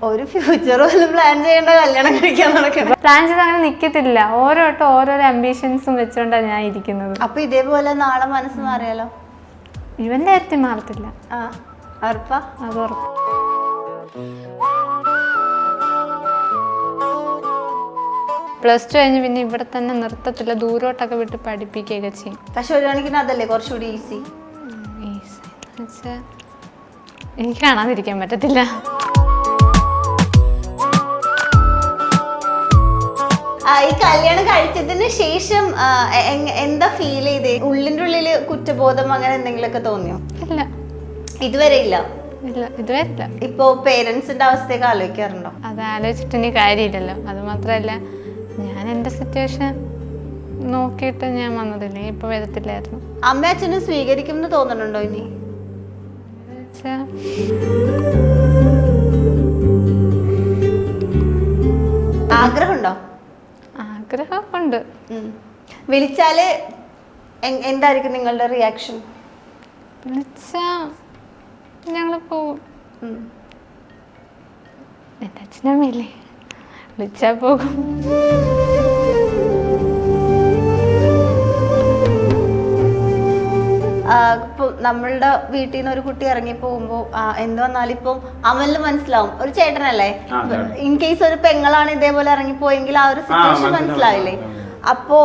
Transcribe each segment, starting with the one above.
ഒരു ഫ്യൂച്ചർ പോലും പ്ലാൻ ചെയ്യേണ്ട കല്യാണം കഴിക്കാൻ നടക്കണം. പ്ലാൻ ചെയ്ത് അങ്ങനെ നിൽക്കത്തില്ല. ഓരോരോ അംബീഷൻസും വെച്ചോണ്ടാണ് ഞാൻ ഇരിക്കുന്നത്. അപ്പൊ ഇതേപോലെ നാളെ മനസ്സ് മാറിയാലോ? ഇവന്റെ കാര്യത്തിൽ മാറത്തില്ല. ആ ഉറപ്പാ? അത് ഉറപ്പ്. +2 കഴിഞ്ഞ് പിന്നെ ഇവിടെ തന്നെ നിർത്തത്തില്ല, ദൂരോട്ടൊക്കെ വിട്ട് പഠിപ്പിക്കുകയൊക്കെ ചെയ്യും. പക്ഷെ ഒരു കണക്കിന് അതല്ലേ കുറച്ചുകൂടി ഈസി. എനിക്ക് കാണാതിരിക്കാൻ പറ്റത്തില്ല. ഈ കല്യാണം കഴിച്ചതിന് ശേഷം എന്താ ഫീൽ ചെയ്തേ? ഉള്ളിൻ്റെ ഉള്ളില് കുറ്റബോധം അങ്ങനെ എന്തെങ്കിലുമൊക്കെ തോന്നിയോ? ഇല്ല, ഇതുവരെ ഇല്ല. ഇതുവരെ ഇല്ല. ഇപ്പോ പേരൻസിന്റെ അവസ്ഥയൊക്കെ ആലോചിക്കാറുണ്ടോ? അത് ആലോചിച്ചിട്ട് ഇനി കാര്യമില്ലല്ലോ. അത് മാത്രമല്ല, ഞാൻ എൻ്റെ സിറ്റുവേഷൻ നോക്കിയിട്ട് ഞാൻ വന്നതില്ലേ, ഇപ്പൊ വരത്തില്ലായിരുന്നു. അമ്മ അച്ഛനും സ്വീകരിക്കും എന്ന് തോന്നുന്നുണ്ടോ ഇനി? ആഗ്രഹമുണ്ടോ? ആഗ്രഹമുണ്ട്. വിളിച്ചാല് എന്തായിരിക്കും നിങ്ങളുടെ റിയാക്ഷൻ? വിളിച്ചാ ഞങ്ങള് പോവും. എൻ്റെ അച്ഛനമ്മയില്ലേ, വിളിച്ചാ പോകും. ഇപ്പൊ നമ്മളുടെ വീട്ടിൽ നിന്ന് ഒരു കുട്ടി ഇറങ്ങി പോകുമ്പോ എന്ത് വന്നാലും ഇപ്പൊ അമലിന് മനസ്സിലാവും, ഒരു ചേട്ടനല്ലേ, ഇൻ കേസ് ഒരു പെങ്ങളാണ് ഇതേപോലെ ഇറങ്ങിപ്പോയെങ്കിൽ ആ ഒരു സിറ്റുവേഷൻ മനസ്സിലാവില്ലേ? അപ്പോ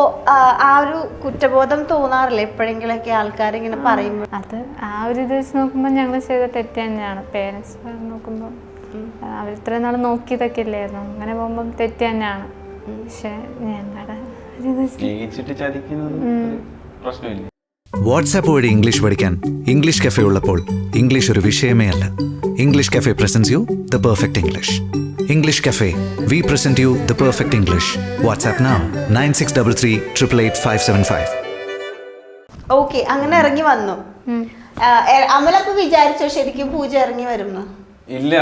ആ ഒരു കുറ്റബോധം തോന്നാറില്ലേ എപ്പോഴെങ്കിലൊക്കെ ആൾക്കാർ ഇങ്ങനെ പറയുമ്പോൾ? അത് ആ ഒരു ഇത് വെച്ച് നോക്കുമ്പോൾ ഞങ്ങൾ ചെയ്ത തെറ്റ് തന്നെയാണ്. പേരൻസ് നോക്കുമ്പോൾ അവർ ഇത്രയും നാൾ നോക്കിയതൊക്കെ ഇല്ലായിരുന്നു, അങ്ങനെ പോകുമ്പോൾ തെറ്റ് തന്നെയാണ്. പക്ഷെ ഞങ്ങളുടെ വാട്സാപ്പ് വഴി ഇംഗ്ലീഷ് പഠിക്കാൻ ഇംഗ്ലീഷ് കഫേ ഉള്ളപ്പോൾ ഇംഗ്ലീഷ് ഒരു വിഷയമേ അല്ല. English cafe presents you the perfect English. English cafe, we present you the perfect English. WhatsApp now 9633388575. Okay, അങ്ങനെ ഇറങ്ങി വന്നു. അമലപ്പോ വിചാരിച്ചോ ശരിക്കും പൂജ ഇറങ്ങി വരുന്നു? ഇല്ല,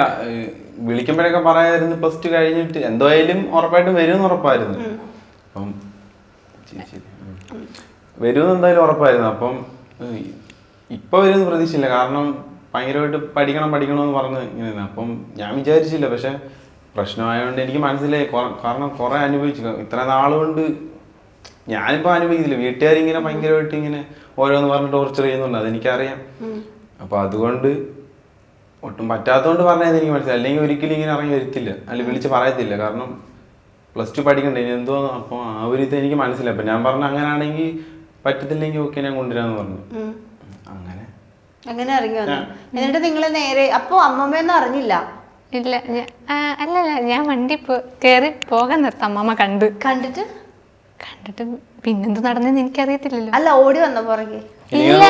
വിളിക്കുമ്പോഴൊക്കെ പറയായിരുന്നു +2 കഴിഞ്ഞിട്ട് എന്തായാലും ഉറപ്പായിട്ടും വരുമെന്ന് ഉറപ്പായിരുന്നു. അപ്പം വരുമെന്ന് എന്തായാലും ഉറപ്പായിരുന്നു. അപ്പം ഇപ്പൊ വരുമെന്ന് പ്രതീക്ഷയില്ല, കാരണം ഭയങ്കരമായിട്ട് പഠിക്കണമെന്ന് പറഞ്ഞ് ഇങ്ങനെ. അപ്പം ഞാൻ വിചാരിച്ചില്ല, പക്ഷെ പ്രശ്നമായതുകൊണ്ട് എനിക്ക് മനസ്സിലായി. കാരണം കുറെ അനുഭവിച്ചു ഇത്ര നാളുകൊണ്ട്. ഞാനിപ്പോ അനുഭവിക്കുന്നില്ല, വീട്ടുകാരിങ്ങനെ ഭയങ്കരമായിട്ട് ഇങ്ങനെ ഓരോന്ന് പറഞ്ഞ് ടോർച്ചർ ചെയ്യുന്നുണ്ട്, അതെനിക്കറിയാം. അപ്പൊ അതുകൊണ്ട് ഒട്ടും പറ്റാത്തതുകൊണ്ട് പറഞ്ഞത് എനിക്ക് മനസ്സിലായി. അല്ലെങ്കിൽ ഒരിക്കലും ഇങ്ങനെ ഇറങ്ങി വരത്തില്ല, അല്ലെങ്കിൽ വിളിച്ച് പറയത്തില്ല. കാരണം +2 പഠിക്കണ്ടേ, ഇനി എന്തോ. അപ്പോൾ ആ ഒരു ഇത് എനിക്ക് മനസ്സിലായി. അപ്പം ഞാൻ പറഞ്ഞു അങ്ങനെയാണെങ്കിൽ പറ്റത്തില്ലെങ്കിൽ ഓക്കെ ഞാൻ കൊണ്ടുവരാന്ന് പറഞ്ഞു. അങ്ങനെ ഇറങ്ങി വന്നു. എന്നിട്ട് നിങ്ങൾ നേരെ അപ്പൊ അമ്മമ്മയൊന്നും അറിഞ്ഞില്ല? ഇല്ല, അല്ലല്ല, ഞാൻ വണ്ടി കയറി പോകാൻ നിർത്താം. അമ്മമ്മ കണ്ടിട്ട് പിന്നെന്ത് നടന്നെന്ന് എനിക്കറിയത്തില്ലല്ലോ. അല്ല, ഓടി വന്നോ പുറകെ? ഇല്ല,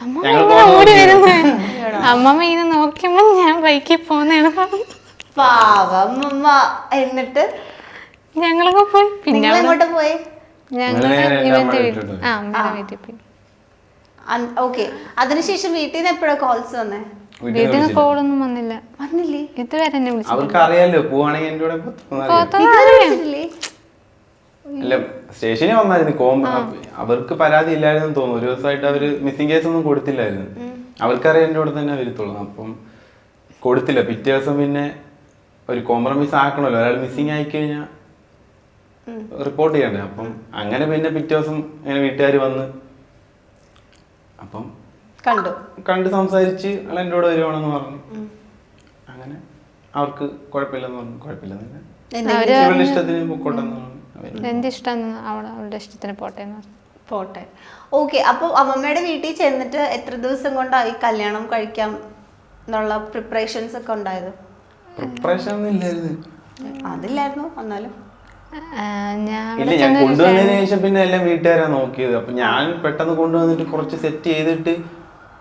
അമ്മമ്മ ഓടി വരുന്നു. അമ്മമ്മ ഇങ്ങനെ നോക്കിയപ്പോ ഞാൻ ബൈക്കിൽ പോന്നേണ്. പാവമ്മ. എന്നിട്ട് ഞങ്ങളൊക്കെ പോയി. പിന്നെ എങ്ങോട്ട് പോയി? ഞങ്ങള് ഇവന്റെ വീട്ടിൽ പോയി. ഓക്കെ, അതിനുശേഷം വീട്ടിൽ നിന്ന് എപ്പോഴാ കോൾസ് വന്നേ? വീട്ടിൽ നിന്ന് കോളൊന്നും വന്നില്ലേ? ഇതുവരെ എന്നെ വിളിച്ചു. അവർക്ക് അറിയാലോ പോവാണെങ്കിൽ എന്റെ കൂടെ അല്ല, സ്റ്റേഷനിൽ വന്നായിരുന്നു. അവർക്ക് പരാതി ഇല്ലായിരുന്നു തോന്നുന്നു. ഒരു ദിവസമായിട്ട് അവര് മിസ്സിംഗ് കേസ് ഒന്നും കൊടുത്തില്ലായിരുന്നു. അവർക്കറിയാം എന്റെ കൂടെ തന്നെ വരത്തുള്ളൂ. അപ്പം കൊടുത്തില്ല. പിറ്റേ ദിവസം പിന്നെ ഒരു കോംപ്രമൈസ് ആക്കണമല്ലോ, ഒരാൾ മിസ്സിംഗ് ആയിക്കഴിഞ്ഞാൽ റിപ്പോർട്ട് ചെയ്യണ്ടേ. അപ്പം അങ്ങനെ പിന്നെ പിറ്റേ ദിവസം ഇങ്ങനെ വീട്ടുകാർ വന്ന് അപ്പം കണ്ട് സംസാരിച്ച് അയാൾ എൻ്റെ കൂടെ വരുവാണെന്ന് പറഞ്ഞു. അങ്ങനെ അവർക്ക് കുഴപ്പമില്ലെന്ന് പറഞ്ഞു. കുഴപ്പമില്ലെന്ന് ഇവരുടെ ഇഷ്ടത്തിന് പൊക്കോട്ടെന്ന് പറഞ്ഞു. എന്റെ ഇഷ്ടം അവളുടെ ഇഷ്ടത്തിന് പോട്ടെ. ഓക്കെ, അപ്പൊ അമ്മമ്മയുടെ വീട്ടിൽ ചെന്നിട്ട് എത്ര ദിവസം കൊണ്ടായി കല്യാണം കഴിക്കാം എന്നുള്ള പ്രിപ്പറേഷൻസ് ഒക്കെ ഉണ്ടായത്? പ്രിപ്പറേഷൻ ഒന്നും ഇല്ലായിരുന്നു. അതില്ലായിരുന്നു എന്നാലും ഇല്ല, ഞാൻ കൊണ്ടുവന്നതിന് ശേഷം പിന്നെ എല്ലാം വീട്ടുകാരാ നോക്കിയത്. അപ്പൊ ഞാൻ പെട്ടെന്ന് കൊണ്ടുവന്നിട്ട് കുറച്ച് സെറ്റ് ചെയ്തിട്ട്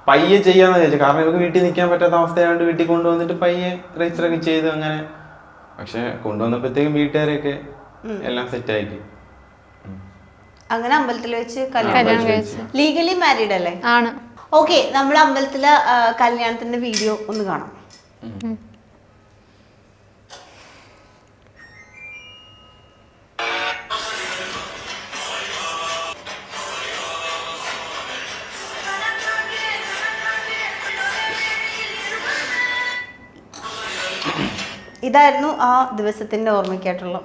പയ്യെ ചെയ്യാന്ന് വിചാരിച്ചു. കാരണം ഇവർക്ക് വീട്ടിൽ നിൽക്കാൻ പറ്റാത്ത അവസ്ഥയായതുകൊണ്ട് വീട്ടിൽ കൊണ്ടുവന്നിട്ട് പയ്യെ രജിസ്റ്റർ ഒക്കെ ചെയ്ത് അങ്ങനെ. പക്ഷെ കൊണ്ടുവന്നപ്പോഴത്തേക്കും വീട്ടുകാരൊക്കെ എല്ലാം സെറ്റ് ആക്കി. അങ്ങനെ അമ്പലത്തിൽ വെച്ച് കല്യാണം കഴിച്ചു. ലീഗലി മാരീഡ് അല്ലേ? ആണ്. ഓക്കെ, നമ്മുടെ അമ്പലത്തിലെ കല്യാണത്തിന്റെ വീഡിയോ ഒന്ന് കാണാം. ഇതായിരുന്നു ആ ദിവസത്തിന്റെ ഓർമ്മയ്ക്കായിട്ടുള്ള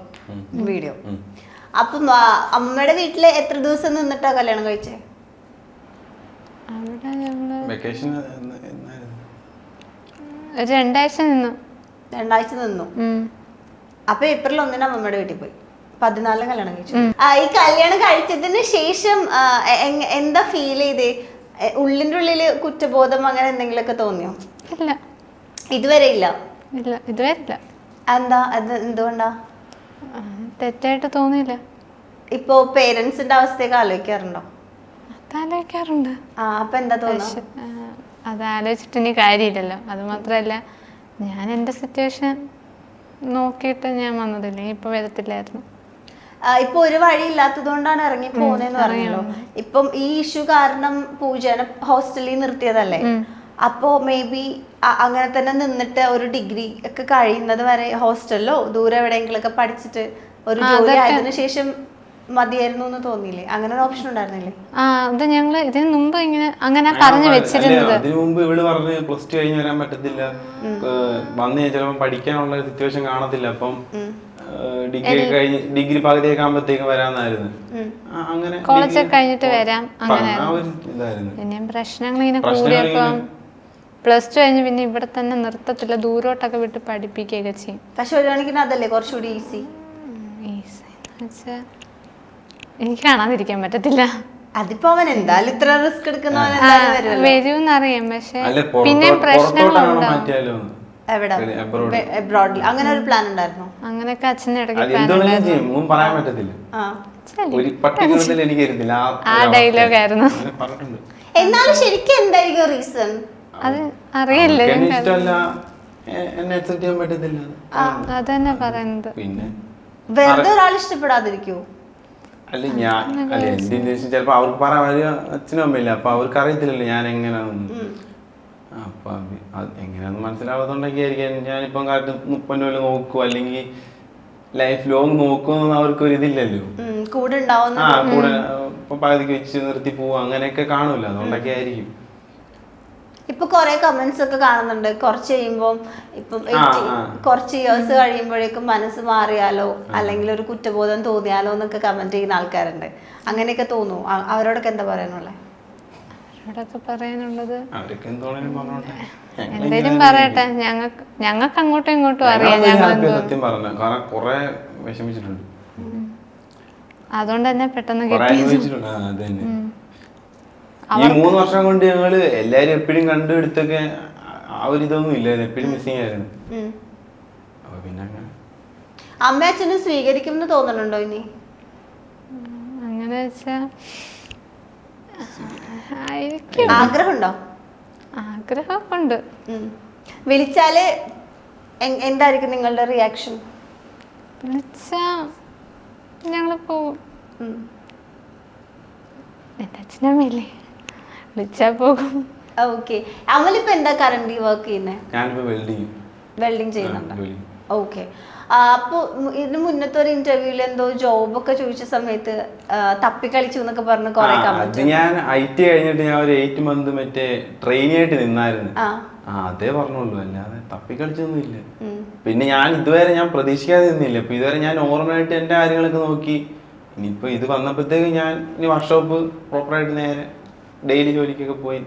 വീഡിയോ. അപ്പം അമ്മയുടെ വീട്ടില് എത്ര ദിവസം നിന്നിട്ടാ കല്യാണം കഴിച്ചേ? അവിടെ ഞങ്ങള് വെക്കേഷൻ ഒരു 2 ആഴ്ച നിന്നു. 2 ആഴ്ച നിന്നു. അപ്പൊ ഏപ്രിൽ 1 അമ്മയുടെ വീട്ടിൽ പോയി. 14 കല്യാണം കഴിച്ചു. ഈ കല്യാണം കഴിച്ചതിന് ശേഷം എന്താ ഫീൽ ചെയ്തേ? ഉള്ളിന്റെ ഉള്ളില് കുറ്റബോധം അങ്ങനെ എന്തെങ്കിലുമൊക്കെ തോന്നിയോ? ഇല്ല, ഇതുവരെ ഇല്ല. ഇല്ല, ഇതുവരെ ഇല്ല. എന്താ അത് എന്തുകൊണ്ടാ? തെറ്റായിട്ട് തോന്നിയില്ല. ഇപ്പോ പേരൻസിന്റെ അവസ്ഥയൊക്കെ ആലോചിക്കാറുണ്ടോ? അതാലോചിക്കാറുണ്ട്. അപ്പൊ എന്താ തോന്നുന്നു? അത് ആലോചിച്ചിട്ട് ഇനി കാര്യമില്ലല്ലോ. അത് മാത്രല്ല, ഞാൻ എൻ്റെ സിറ്റുവേഷൻ നോക്കിയിട്ട് ഞാൻ വന്നതില്ല, ഇപ്പൊ വരത്തില്ലായിരുന്നു. ഇപ്പൊ ഒരു വഴി ഇല്ലാത്തത് കൊണ്ടാണ് ഇറങ്ങി പോകുന്നതെന്ന് പറഞ്ഞല്ലോ. ഇപ്പം ഈ ഇഷ്യൂ കാരണം പൂജനെ ഹോസ്റ്റലിൽ നിർത്തിയതല്ലേ? അപ്പോ മേ ബി അങ്ങനെ തന്നെ നിന്നിട്ട് ഒരു ഡിഗ്രി ഒക്കെ കഴിയുന്നത് വരെ ഹോസ്റ്റലിലോ ദൂരെ എവിടെയെങ്കിലും ഒക്കെ പഠിച്ചിട്ട് ഒരു ജോലി ആയതിനു ശേഷം മതിയായിരുന്നു എന്ന് തോന്നിയില്ലേ? അങ്ങനെ ഒരു ഓപ്ഷൻ ഉണ്ടായിരുന്നില്ലേ? അത് ഞങ്ങള് ഇതിന് മുമ്പ് അങ്ങനെ പറഞ്ഞു വെച്ചിരുന്നത്. അതിനു മുമ്പ് ഇവള് പറഞ്ഞ് പ്ലസ് 2 കഴിഞ്ഞ് വരാൻ പറ്റത്തില്ല, വന്ന് ചിലപ്പോൾ പഠിക്കാനുള്ള സിറ്റുവേഷൻ കാണത്തില്ല, അപ്പം ഡിഗ്രി പകുതിയൊക്കെ ആകുമ്പോഴത്തേക്ക് വരാന്നായിരുന്നു. അങ്ങനെ കോളേജ് കഴിഞ്ഞിട്ട് വരാം അങ്ങനെ പിന്നെ പ്രശ്നങ്ങൾ ഇങ്ങനെ കൂടിയപ്പം +2 കഴിഞ്ഞ് പിന്നെ ഇവിടെ തന്നെ നിർത്തത്തില്ല, ദൂരോട്ടൊക്കെ വിട്ട് പഠിപ്പിക്കുകയൊക്കെ ചെയ്യും. പക്ഷെ ഒരു കണക്കിന് അതല്ലേ കുറച്ചുകൂടി ഈസി. എനിക്ക് കാണാതിരിക്കാൻ പറ്റത്തില്ല. അതിപ്പോ അവൻ എന്തായാലും ഇത്ര റിസ്ക് എടുക്കുന്നവൻ വരുമെന്നറിയാം, പക്ഷെ പിന്നെ പ്രശ്നങ്ങളുണ്ടാവും. എബ്രോഡിൽ അങ്ങനെ ഒരു പ്ലാൻ ഉണ്ടായിരുന്നു. അങ്ങനെയൊക്കെ അച്ഛൻ്റെ ഇടയ്ക്ക് ആ ഡയലോഗ് ആയിരുന്നു. എന്നാലും ശരിക്കും എന്തായിരിക്കും റീസൺ? അത് അറിയില്ല, അതന്നെ പറയുന്നത്. പിന്നെ വെറുതെ ഒരാൾ ഇഷ്ടപ്പെടാതിരിക്കോ? അല്ല ഞാൻ എന്റെ ഉദ്ദേശം ചിലപ്പോ അവർക്ക് പറയാൻ അച്ഛനും അമ്മയില്ല, അപ്പൊ അവർക്ക് അറിയത്തില്ലല്ലോ ഞാൻ എങ്ങനെയാണെന്ന്. അപ്പൊ എങ്ങനെയാന്ന് മനസ്സിലാവാത്തോണ്ടൊക്കെ ആയിരിക്കും ഞാനിപ്പം കാലത്ത് 30 കൊല്ലം നോക്കുവോ അല്ലെങ്കിൽ ലൈഫ് ലോങ് നോക്കുമെന്ന് അവർക്ക് ഒരു ഇതില്ലല്ലോ. കൂടെ കൂടെ ഇപ്പൊ പകുതിക്ക് വെച്ച് നിർത്തി പോവും അങ്ങനെയൊക്കെ കാണൂല്ലോ, അതുകൊണ്ടൊക്കെ ആയിരിക്കും. ഇപ്പൊ കൊറേ കമന്റ്സ് ഒക്കെ കാണുന്നുണ്ട്, കുറച്ച് കഴിയുമ്പോ ഇപ്പം കുറച്ച് ഇയേഴ്സ് കഴിയുമ്പോഴേക്കും മനസ്സ് മാറിയാലോ അല്ലെങ്കിൽ ഒരു കുറ്റബോധം തോന്നിയാലോ എന്നൊക്കെ കമന്റ് ചെയ്യുന്ന ആൾക്കാരുണ്ട്. അങ്ങനെയൊക്കെ തോന്നുന്നു. അവരോടൊക്കെ എന്താ പറയാനുള്ളത്? അവരോടൊക്കെ പറയാനുള്ളത് എന്തേലും പറയട്ടെ, ഞങ്ങൾക്ക് അങ്ങോട്ടും ഇങ്ങോട്ടും അറിയാം. സത്യം പറഞ്ഞു, കാരണം കുറെ വിഷമിച്ചിട്ടുണ്ട്, അതുകൊണ്ട് തന്നെ പെട്ടെന്ന് ഈ 3 വർഷം കൊണ്ട് ഞങ്ങള് എല്ലാരും എപ്പോഴും കണ്ടുപിടുത്തൊക്കെ ആ ഒരു ഇതൊന്നും ഇല്ലായിരുന്നു, എപ്പോഴും മിസ്സിങ് ആയിരുന്നു. അപ്പൊ പിന്നെ അമ്മ അച്ഛനും സ്വീകരിക്കുമെന്ന് തോന്നുന്നുണ്ടോ ഇനി? അങ്ങനെ വെച്ചാ ആഗ്രഹമുണ്ടോ? ആഗ്രഹമുണ്ട്. വിളിച്ചാല് എന്തായിരിക്കും നിങ്ങളുടെ റിയാക്ഷൻ? വിളിച്ചാ ഞങ്ങള് പോവും. എന്റെ അച്ഛനമ്മയില്ലേ, വിളിച്ചാ പോകും. ഓക്കെ. അമലിപ്പോ എന്താ കറന്റ് വർക്ക് ചെയ്യുന്നത്? ഞാനിപ്പോ വെൽഡിങ് ചെയ്യുന്നുണ്ട്. ഓക്കെ. അപ്പൊ ഇതിന് മുന്നത്തെ ഒരു ഇന്റർവ്യൂല് എന്തോ ജോബ് ഒക്കെ ചോദിച്ച സമയത്ത് തപ്പിക്കളിച്ചു എന്നൊക്കെ പറഞ്ഞ് കൊറേ കമന്റ്. ഞാൻ IT കഴിഞ്ഞിട്ട് ഞാൻ ഒരു 8 മന്ത് മറ്റേ ട്രെയിനി ആയിട്ട് നിന്നായിരുന്നു. അതേ പറഞ്ഞോളൂ, അല്ലാതെ തപ്പിക്കളിച്ചൊന്നും ഇല്ല. പിന്നെ ഞാൻ ഇതുവരെ ഞാൻ പ്രതീക്ഷിക്കാതെ നിന്നില്ല. ഇപ്പൊ ഇതുവരെ ഞാൻ നോർമലായിട്ട് എന്റെ കാര്യങ്ങളൊക്കെ നോക്കി. ഇനിയിപ്പോ ഇത് വന്നപ്പോഴത്തേക്ക് ഞാൻ ഇനി വർക്ക്ഷോപ്പ് പ്രോപ്പറായിട്ട് നേരെ ഡെയിലി ജോലിക്കൊക്കെ പോയി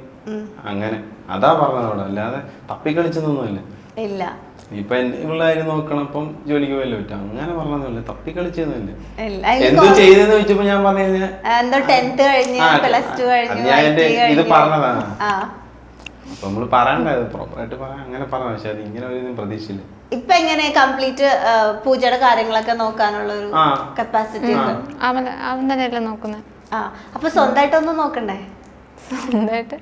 അങ്ങനെ അതാ പറഞ്ഞതോടെ, അല്ലാതെ തപ്പിക്കളിച്ചൊന്നുമില്ല. ഇല്ല. ഇപ്പൊ ഉള്ള കാര്യം നോക്കണം, അപ്പം ജോലിക്ക് പോയല്ലോ പറ്റും, അങ്ങനെ പറഞ്ഞതൊന്നുമില്ല, തപ്പിക്കളിച്ചൊന്നുമില്ല. എന്തോ ചെയ്തെന്ന് ചോദിച്ചപ്പോ ഞാൻ പറഞ്ഞു ഇത് പറഞ്ഞതാണ്. അപ്പൊ നമ്മള് പറയണ്ടത് പ്രോപ്പറായിട്ട് പറയാൻ അങ്ങനെ പറഞ്ഞു, പക്ഷെ അത് ഇങ്ങനെ ഒരു പ്രതീക്ഷയില്ല. ഇപ്പൊ എങ്ങനെ കംപ്ലീറ്റ് പൂജയുടെ കാര്യങ്ങളൊക്കെ നോക്കാനുള്ള ഒരു കപ്പാസിറ്റി അവൻ തന്നെയല്ലേ നോക്കുന്നത്. അപ്പൊ സ്വന്തമായിട്ടൊന്നും നോക്കണ്ടേ? സ്വന്തമായിട്ട്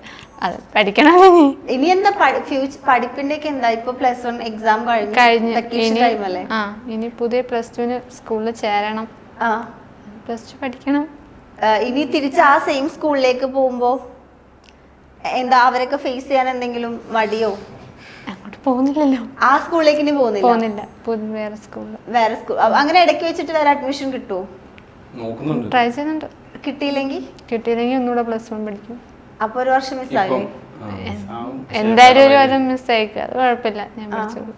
അത് പഠിക്കണം. ഇനി എന്താ പഠിപ്പിന്റെ ഒക്കെ എന്താ? ഇപ്പൊ +1 എക്സാം കഴിഞ്ഞു, ഇനി പുതിയ +2 സ്കൂളിൽ ചേരണം, +2 പഠിക്കണം. ഇനി തിരിച്ച് ആ സെയിം സ്കൂളിലേക്ക് പോകുമ്പോ എന്താ അവരൊക്കെ ഫേസ് ചെയ്യാൻ എന്തെങ്കിലും മടിയോ? അങ്ങോട്ട് പോകുന്നില്ലല്ലോ, ആ സ്കൂളിലേക്ക് ഇനി പോകുന്നില്ല. വേറെ സ്കൂൾ അങ്ങനെ ഇടയ്ക്ക് വെച്ചിട്ട് വേറെ അഡ്മിഷൻ കിട്ടുമോ? ട്രൈ ചെയ്യുന്നുണ്ട്. കിട്ടിയില്ലെങ്കിൽ ഒന്നുകൂടെ +1 പഠിക്കും. അപ്പൊ ഒരു വർഷം മിസ്സായി. എന്തായാലും ഒരു മിസ്റ്റേക്ക്, അത് കുഴപ്പമില്ല, ഞാൻ പഠിച്ചോളൂ.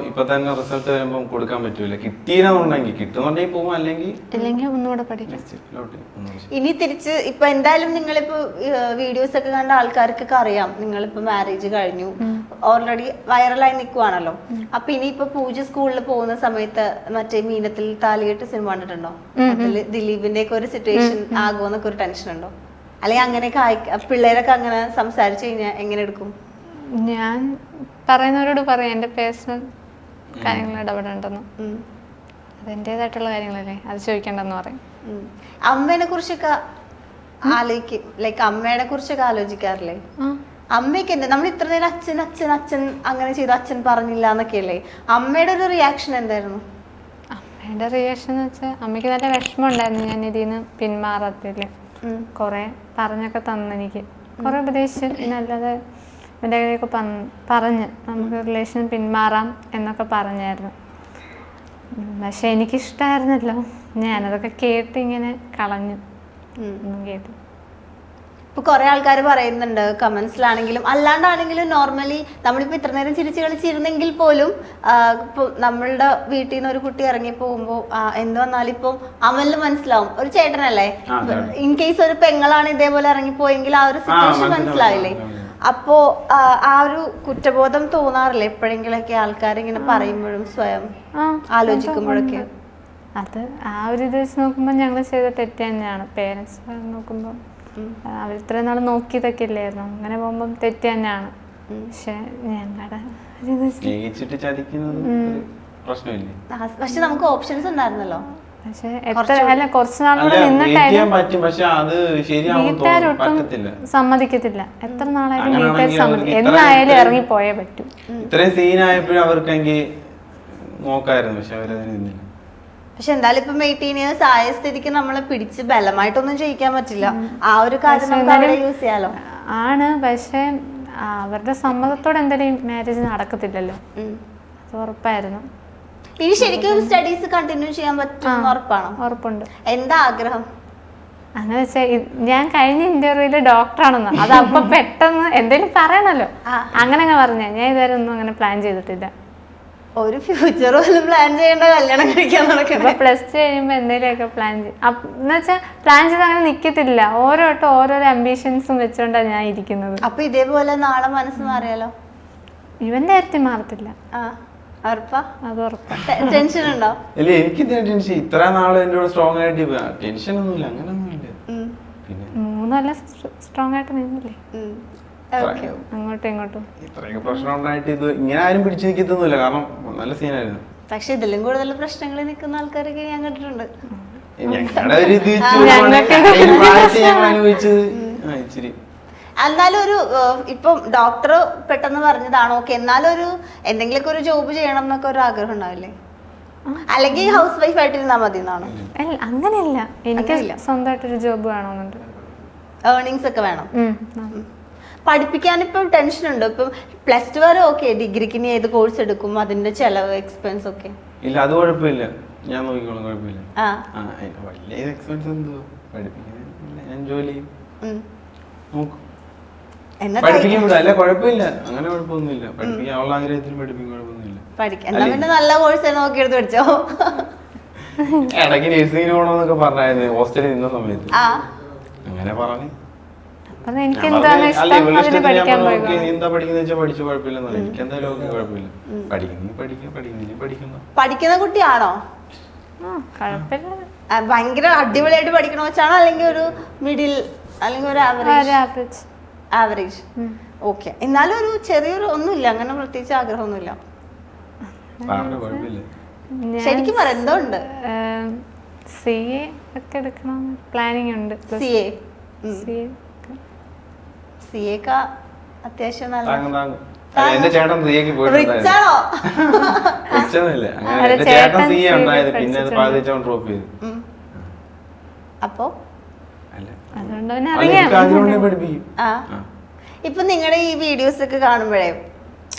ഇപ്പൊ തന്നെ റിസൾട്ട് വരുമ്പോ കൊടുക്കാൻ പറ്റൂല. കിട്ടിയെന്നുണ്ടെങ്കിൽ കിട്ടുന്നുണ്ടെങ്കിൽ പോകും, അല്ലെങ്കിൽ ഒന്നുകൂടെ പഠിക്കാം. ഇനി തിരിച്ച് ഇപ്പൊ എന്തായാലും നിങ്ങളിപ്പോ വീഡിയോസ് ഒക്കെ കണ്ട ആൾക്കാർക്കൊക്കെ അറിയാം നിങ്ങളിപ്പോ മാരേജ് കഴിഞ്ഞു, ഓൾറെഡി വൈറലായി നിൽക്കുവാണല്ലോ. അപ്പൊ ഇനിയിപ്പോ പൂജ സ്കൂളിൽ പോകുന്ന സമയത്ത് മറ്റേ മീനത്തിൽ താലികെട്ട് സിനിമ കണ്ടിട്ടുണ്ടോ? അതിൽ ദിലീപിന്റെ ഒക്കെ ഒരു സിറ്റുവേഷൻ ആകുമെന്നൊക്കെ ഒരു ടെൻഷൻ ഉണ്ടോ? അല്ലെങ്കിൽ അങ്ങനെയൊക്കെ പിള്ളേരൊക്കെ അങ്ങനെ സംസാരിച്ചു കഴിഞ്ഞാൽ എങ്ങനെ എടുക്കും? ഞാൻ പറയുന്നവരോട് പറയാം എന്റെ പേഴ്സണൽ കാര്യങ്ങൾ ഇടപെടണ്ടെന്ന്. അതെന്റേതായിട്ടുള്ള കാര്യങ്ങളല്ലേ, അത് ചോദിക്കണ്ടെന്ന് പറയും. അമ്മേനെ കുറിച്ചൊക്കെ ആലോചിക്കും, ലൈക്ക് അമ്മേനെ കുറിച്ചൊക്കെ ആലോചിക്കാറില്ലേ? അമ്മയ്ക്ക് എന്താ, നമ്മൾ ഇത്ര നേരം അച്ഛൻ അച്ഛൻ അച്ഛൻ അങ്ങനെ ചെയ്തു, അച്ഛൻ പറഞ്ഞില്ല എന്നൊക്കെയല്ലേ, അമ്മയുടെ ഒരു റിയാക്ഷൻ എന്തായിരുന്നു? അമ്മയുടെ റിയാക്ഷൻ എന്ന് വെച്ചാൽ അമ്മയ്ക്ക് നല്ല വിഷമം ഉണ്ടായിരുന്നു ഞാൻ ഇതിൽ നിന്ന് പിന്മാറത്തില്ല. കുറെ പറഞ്ഞൊക്കെ തന്നെനിക്ക്, കുറെ ഉപദേശിച്ച്, നല്ലത് എൻ്റെ കയ്യൊക്കെ പറഞ്ഞ് നമുക്ക് റിലേഷൻ പിന്മാറാം എന്നൊക്കെ പറഞ്ഞായിരുന്നു. പക്ഷെ എനിക്കിഷ്ടമായിരുന്നല്ലോ, ഞാനതൊക്കെ കേട്ട് ഇങ്ങനെ കളഞ്ഞു. കേട്ടു. ഇപ്പൊ കുറെ ആൾക്കാർ പറയുന്നുണ്ട് കമന്റ്സിലാണെങ്കിലും അല്ലാണ്ടാണെങ്കിലും, നോർമലി നമ്മളിപ്പോ ഇത്ര നേരം ചിരിച്ചു കളിച്ചിരുന്നെങ്കിൽ പോലും ഇപ്പൊ നമ്മളുടെ വീട്ടിൽ നിന്ന് ഒരു കുട്ടി ഇറങ്ങി പോകുമ്പോ എന്ത് വന്നാലും ഇപ്പൊ അമലിന് മനസ്സിലാവും, ഒരു ചേട്ടനല്ലേ, ഇൻ കേസ് ഒരു പെങ്ങളാണ് ഇതേപോലെ ഇറങ്ങിപ്പോയെങ്കിൽ ആ ഒരു സിറ്റുവേഷൻ മനസ്സിലാവില്ലേ? അപ്പോ ആ ഒരു കുറ്റബോധം തോന്നാറില്ലേ എപ്പോഴെങ്കിലൊക്കെ ആൾക്കാർ ഇങ്ങനെ പറയുമ്പോഴും സ്വയം ആലോചിക്കുമ്പോഴൊക്കെ? അത് ആ ഒരു ഇത് വെച്ച് നോക്കുമ്പോൾ ഞങ്ങൾ ചെയ്ത തെറ്റ് തന്നെയാണ്. പേരൻസ് നോക്കുമ്പോൾ അവർ ഇത്രയും നാൾ നോക്കിയതൊക്കെ ഇല്ലായിരുന്നു, അങ്ങനെ പോകുമ്പോൾ തെറ്റ് തന്നെയാണ്. പക്ഷെ ഞങ്ങളുടെ പക്ഷെ നമുക്ക് ഓപ്ഷൻസ് ഉണ്ടായിരുന്നല്ലോ. പക്ഷെ കുറച്ച് നാളുകൂടെ നിന്നിട്ടായാലും വീട്ടുകാരൊട്ടും സമ്മതിക്കത്തില്ല. എത്ര നാളായാലും വീട്ടുകാർ സമ്മതിക്കും, എന്നായാലും ഇറങ്ങി പോയേ പറ്റൂ. ഇത്രയും സീനായപ്പോഴും അവർക്കെങ്കിൽ നോക്കായിരുന്നു, പക്ഷെ അവരതിന്. പക്ഷെ എന്തായാലും ഇപ്പൊ 18 years ആയ സ്ഥിതിക്ക് നമ്മളെ പിടിച്ച് ബലമായിട്ടൊന്നും ചെയ്യിക്കാൻ പറ്റില്ല. ആ ഒരു കാര്യം നമുക്ക് യൂസ് ചെയ്യാലോ. ആണ്, പക്ഷെ അവരുടെ സമ്മതത്തോടെ എന്തായാലും മാരേജ് നടക്കത്തില്ലല്ലോ, അത് ഉറപ്പായിരുന്നു. ഇനി ശരിക്കും സ്റ്റഡീസ് കണ്ടിന്യൂ ചെയ്യാൻ പറ്റും ഉറപ്പാണോ? ഉറപ്പുണ്ട്. എന്താ ആഗ്രഹം? അങ്ങനെ വെച്ചാൽ ഞാൻ കഴിഞ്ഞ ഇന്റർവ്യൂല് ഡോക്ടറാണെന്ന്, അത് അപ്പൊ പെട്ടെന്ന് എന്തെങ്കിലും പറയണല്ലോ, അങ്ങനെ പറഞ്ഞ ഞാൻ ഇതുവരെ ഒന്നും അങ്ങനെ പ്ലാൻ ചെയ്തിട്ടില്ല. ഒരു ഫ്യൂച്ചർ പോലും പ്ലാൻ ചെയ്യേണ്ട, കല്യാണം കഴിക്കാൻ നടക്കണം. പ്ലസ് ടു കഴിയുമ്പോ എന്തെങ്കിലുമൊക്കെ പ്ലാൻ ചെയ്യും. എന്ന് വെച്ചാൽ പ്ലാൻ ചെയ്ത് അങ്ങനെ നിക്കത്തില്ല, ഓരോരോ അംബിഷൻസും വെച്ചോണ്ടാണ് ഞാൻ ഇരിക്കുന്നത്. അപ്പൊ ഇതേപോലെ നാളെ മനസ്സ് മാറിയാലോ? ഇവന്റെ കാര്യത്തിൽ മാറത്തില്ല. അത് ഉറപ്പാ. ടെൻഷൻ ഉണ്ടോ? ഇല്ല, എനിക്ക് ടെൻഷൻ ഇത്ര നാള് എന്നോട് സ്ട്രോങ് ആയിട്ട് ടെൻഷൻ ഒന്നുമില്ല, അങ്ങനൊന്നുമില്ല. പിന്നെ 3 കൊല്ലം സ്ട്രോങ് ആയിട്ട് നിന്നില്ലേ, അങ്ങോട്ടും ഇങ്ങോട്ടും. ഇത്രയൊക്കെ പ്രശ്നം ഉണ്ടായിട്ട് ഇത് ഇങ്ങനെ ആരും പിടിച്ചു നിൽക്കത്തൊന്നുമില്ല, കാരണം നല്ല സീനായിരുന്നു. പക്ഷെ ഇതിലും കൂടുതൽ പ്രശ്നങ്ങളിൽ നിൽക്കുന്ന ആൾക്കാരൊക്കെ ഞാൻ കണ്ടിട്ടുണ്ട്. ഞങ്ങളുടെ ഒരു ഇത് ഇച്ചിരി എന്നാലും ഒരു ഇപ്പം ഡോക്ടർ പെട്ടെന്ന് പറഞ്ഞതാണോ ഓക്കെ, എന്നാലും ഒരു എന്തെങ്കിലുമൊക്കെ ഒരു ജോബ് ചെയ്യണം എന്നൊക്കെ ഒരു ആഗ്രഹം ഉണ്ടാവില്ലേ? അല്ലെങ്കിൽ ഹൗസ് വൈഫ് ആയിട്ടിരുന്നാ മതി എന്നാണോ? അങ്ങനെയല്ല, എനിക്ക് സ്വന്തമായിട്ടൊരു ജോബ് വേണമെന്നുണ്ട്, ഏർണിങ്സ് ഒക്കെ വേണം. പഠിപ്പിക്കാൻ ഇപ്പം ടെൻഷൻ ഉണ്ടോ? ഇപ്പം +2 വരെ ഓക്കെ, ഡിഗ്രിക്ക് ഇനി ഏത് കോഴ്സ് എടുക്കും, അതിന്റെ ചെലവ് എക്സ്പെൻസ് ഒക്കെ? ഇല്ല, അത് കുഴപ്പമില്ല, ഞാൻ നോക്കിക്കോളാം, കുഴപ്പമില്ല. വലിയ എക്സ്പെൻസ് എന്തോ, പഠിപ്പിക്കാൻ ഞാൻ ജോലി നോക്കും, പഠിപ്പിക്കാൻ അല്ല കുഴപ്പമില്ല, അങ്ങനെ കുഴപ്പമൊന്നുമില്ല. പഠിപ്പിക്കാൻ ഉള്ള ആഗ്രഹത്തിൽ പഠിപ്പിക്കാൻ കുഴപ്പമൊന്നുമില്ല. എന്നാ പിന്നെ നല്ല കോഴ്സ് നോക്കിയെടുത്ത് പഠിച്ചോ. ഇടയ്ക്ക് നഴ്സിംഗിന് പോകണമെന്നൊക്കെ പറഞ്ഞായിരുന്നു ഹോസ്റ്റലിൽ നിന്ന സമയത്ത്, അങ്ങനെ പറഞ്ഞു. എന്താ പഠിക്കുന്ന വെച്ചാൽ പഠിച്ചു, കുഴപ്പമില്ലെന്ന് പറഞ്ഞു. എനിക്ക് എന്തായാലും കുഴപ്പമില്ല, പഠിക്കുന്ന പഠിക്കുന്ന കുട്ടിയാണോ? ഭയങ്കര അടിപൊളിയായിട്ട് പഠിക്കണ വെച്ചാണോ, അല്ലെങ്കിൽ ഒരു മിഡിൽ, അല്ലെങ്കിൽ ഒരു ആവറേജ്? ഓക്കെ. എന്നാലും ഒരു ചെറിയൊരു ഒന്നുമില്ല, അങ്ങനെ പ്രത്യേകിച്ച് ആഗ്രഹമൊന്നുമില്ല. ശരിക്കും പറയാം, എന്തോ ഉണ്ട്. CA ഒക്കെ എടുക്കണം പ്ലാനിങ് ഉണ്ട്. CA അത്യാവശ്യം നല്ല. എന്റെ ചേട്ടൻ സിഎക്ക് പോയിട്ടുണ്ടായിരുന്നു. അപ്പൊ അതുകൊണ്ട് ഇപ്പൊ നിങ്ങളുടെ ഈ വീഡിയോസ് ഒക്കെ കാണുമ്പോഴേ